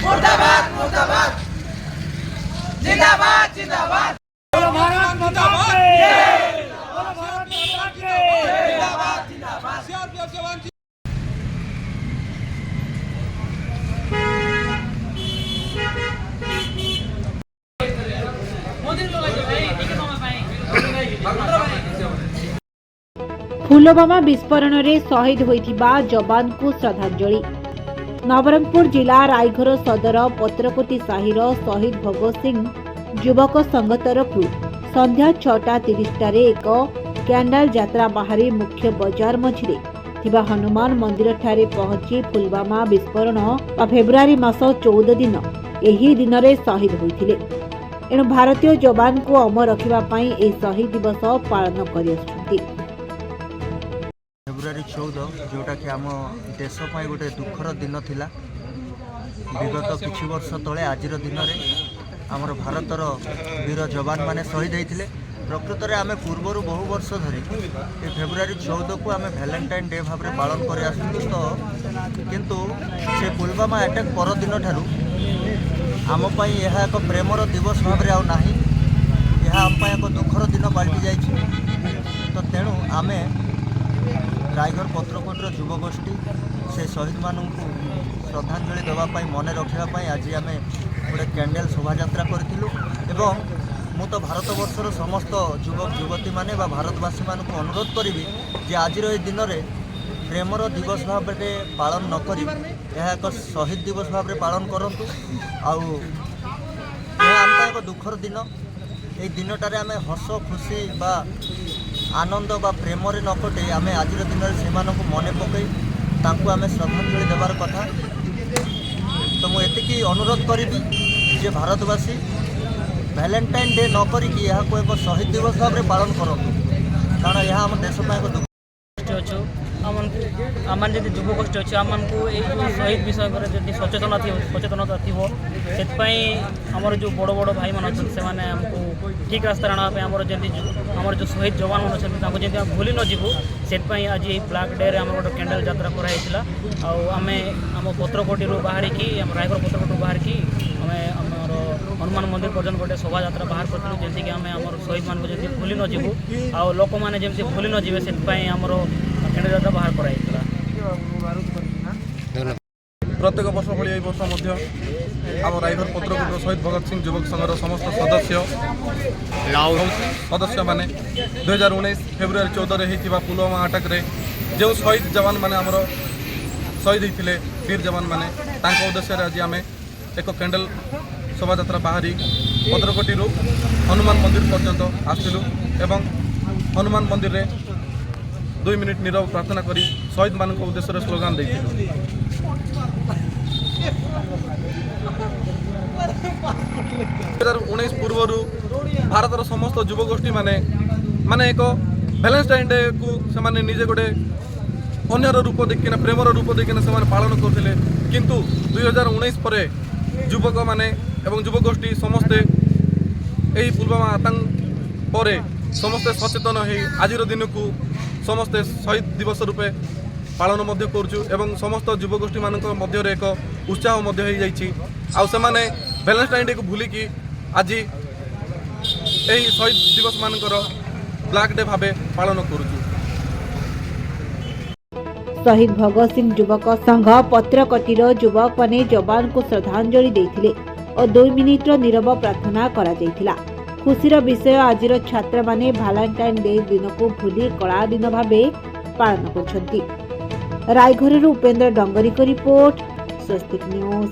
मुर्दाबाद मुर्दाबाद जिंदाबाद जिंदाबाद बोलो भारत माता की बोलो भारत माता की जिंदाबाद जिंदाबाद सीआरपीएफ जवान फुलबामा विस्फोरण में शहीद होइथिबा जवान को श्रद्धांजलि। नवरंगपुर जिला रायघर सदर पत्रकोटी साहिर शहीद भगत सिंह युवक संघ तरफ संध्या 6:30 एक कैंडल यात्रा बाहरी मुख्य बाजार मझिरे थिबा हनुमान मंदिर ठारे पहुंची फुलबामा विस्फोरण फेब्रुआरी मास 14 दिन एही दिन रे शहीद होइथिले। एणु भारतीय जवान को अमर रखिबा पई ए शहीद दिवस पालन करि आछथि। फेब्रुआरी 14 जोटा कि आम देश पर गोटे दुखर दिन थिला। विगत किछि वर्ष तले आज दिन में आमर भारतर वीर जवान माने शहीद होते। प्रकृत में आम पूर्वर बहु वर्ष धरी फेब्रुआरी 14 को आम वैलेंटाइन डे भाव में पालन कर आसुँ। तो किंतु से पुलवामा अटैक पर दिन ठारू आमपाई यह एक प्रेमर दिवस भाव में आना यह आम एक दुखर दिन पलटि जाइए। तो तेणु आम रायगढ़ पत्रकोटर युवगोष्ठी से शहीद मानू श्रद्धांजलि देवाई मन रखापी आज आम गोटे कैंडल शोभा यात्रा करूँ। मु तो भारतवर्षर समस्त युवक युवती माने भारतवासी मानक अनुरोध करी जे आज दिन में प्रेमर दिवस भाव में पालन न करी यह एक शहीद दिवस भाव में पालन करूँ। आम एक दुखर दिन ये दिनटारे आम हस खुशी बा आनंद बा प्रेम न कटे आम आज दिन से मन पकई आम श्रद्धांजलि देवार कथा। तो मुझे अनुरोध करी जे भारतवासी वैलेंटाइन डे न करिकी यह को एक शहीद दिवस भाव में पालन करूँ। कारण यह आम देश में एक अच्छु आम जी युवगोष्ठी अच्छे आम को शहीद विषय पर जब सचेतनता थी से आमर जो बड़ बड़ भाई मान अच्छे से आमको ठीक रास्ता आने आमर जमी आमर जो शहीद जवान मान अच्छे जमी आम भूली नजू से आज ब्लैक डे आम गोटे कैंडल यात्रा कराइला। आम आम पत्रकोटी बाहर की रायगढ़ पत्रकोटी बाहर की आम हनुमान मंदिर पर्यटन गोटे शोभा यात्रा बाहर करूँ जमीक आम आम शहीद मान जमी भूली नजू आ लोक मैंने जमी भूली नजे से आमर कैंडल यात्रा बाहर कराइला। प्रत्येक वर्ष भाई वर्ष आम रायगढ़ पत्रकोटर शहीद भगत सिंह युवक संघर समस्त सदस्य माने 2019 फेब्रुआरी 14 होता पुलवामा अटैक रे जो शहीद जवान माने आमर शहीद होते वीर जवान माने उद्देश्य आज आम एक कैंडल शोभा यात्रा बाहरी पत्रकोटी हनुमान मंदिर पर्यंत आसलु एवं हनुमान मंदिर रे 2 मिनिट नीरव प्रार्थना करी शहीद मान उद्देश्य स्लोगान देथिलु। 2019 पूर्व भारतर समस्त युवगोष्ठी माने एक वैलेंटाइन डे को से निजे गोटे अन्यर रूप देखिना प्रेमर रूप देखिना से पालन करते। किंतु 2019 पर युवक माने एवं युवगोष्ठी समस्ते यही पुलवामा आतंक पर समस्ते सचेतन हो आज दिन को समस्ते शहीद दिवस रूपे पालन करुचु एवं समस्त युवगोष्ठी मान एक उत्साह से वैलेंटाइन डे को भूलिकी आज यही शहीद दिवस मानकर ब्लैक डे भाव पालन करुचु। शहीद भगत सिंह युवक संघ पत्रकोटीर युवक माने जवान को श्रद्धांजलि देथिले और 2 मिनिट नीरव प्रार्थना करा जायथिला। खुशीर विषय आज छात्र माने वैलेंटाइन डे दिन को भूली कला दिन भावे पालन करछंती। रायघर उपेंद्र डंगरी को रिपोर्ट स्वस्तिक न्यूज।